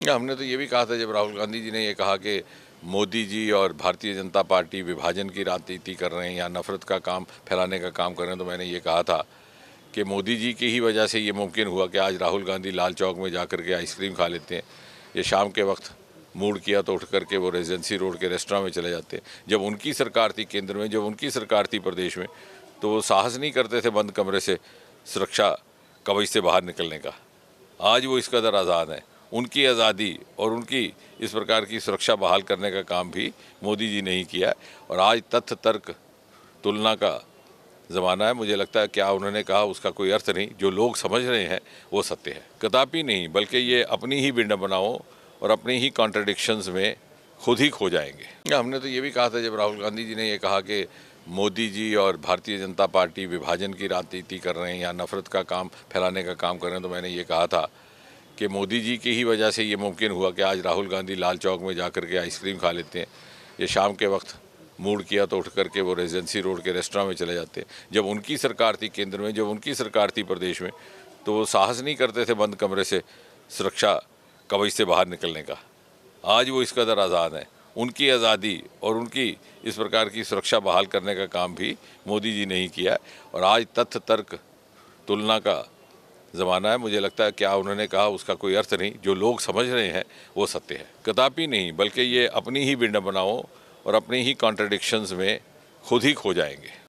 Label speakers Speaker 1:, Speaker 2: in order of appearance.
Speaker 1: हमने तो ये भी कहा था जब राहुल गांधी जी ने ये कहा कि मोदी जी और भारतीय जनता पार्टी विभाजन की राजनीति कर रहे हैं या नफरत का काम फैलाने का काम कर रहे हैं, तो मैंने ये कहा था कि मोदी जी की ही वजह से ये मुमकिन हुआ कि आज राहुल गांधी लाल चौक में जाकर के आइसक्रीम खा लेते हैं। ये शाम के वक्त मूड किया तो उठ करके वो रेजेंसी रोड के रेस्टोरेंट में चले जाते हैं। जब उनकी सरकार थी केंद्र में, जब उनकी सरकार थी प्रदेश में, तो वो साहस नहीं करते थे बंद कमरे से सुरक्षा कवच से बाहर निकलने का। आज वो इस कदर आज़ाद हैं। उनकी आज़ादी और उनकी इस प्रकार की सुरक्षा बहाल करने का काम भी मोदी जी ने ही किया। और आज तथ्य तर्क तुलना का ज़माना है। मुझे लगता है क्या उन्होंने कहा उसका कोई अर्थ नहीं, जो लोग समझ रहे हैं वो सत्य है। कदापि नहीं, बल्कि ये अपनी ही भिन्न बनाओ और अपनी ही कॉन्ट्रडिक्शंस में खुद ही खो जाएंगे। हमने तो ये भी कहा था जब राहुल गांधी जी ने ये कहा कि मोदी जी और भारतीय जनता पार्टी विभाजन की राजनीति कर रहे हैं या नफरत का काम फैलाने का काम कर रहे हैं, तो मैंने ये कहा था कि मोदी जी की ही वजह से ये मुमकिन हुआ कि आज राहुल गांधी लाल चौक में जाकर के आइसक्रीम खा लेते हैं। ये शाम के वक्त मूड किया तो उठ करके वो रेजेंसी रोड के रेस्टोरेंट में चले जाते हैं। जब उनकी सरकार थी केंद्र में, जब उनकी सरकार थी प्रदेश में, तो वो साहस नहीं करते थे बंद कमरे से सुरक्षा कवच से बाहर निकलने का। आज वो इस कदर आज़ाद हैं। उनकी आज़ादी और उनकी इस प्रकार की सुरक्षा बहाल करने का काम भी मोदी जी ने ही किया। और आज तथ्य तर्क तुलना का ज़माना है। मुझे लगता है क्या उन्होंने कहा उसका कोई अर्थ नहीं, जो लोग समझ रहे हैं वो सत्य है। कदापि नहीं, बल्कि ये अपनी ही भिन्न बनाओ और अपनी ही कॉन्ट्रडिक्शंस में खुद ही खो जाएंगे।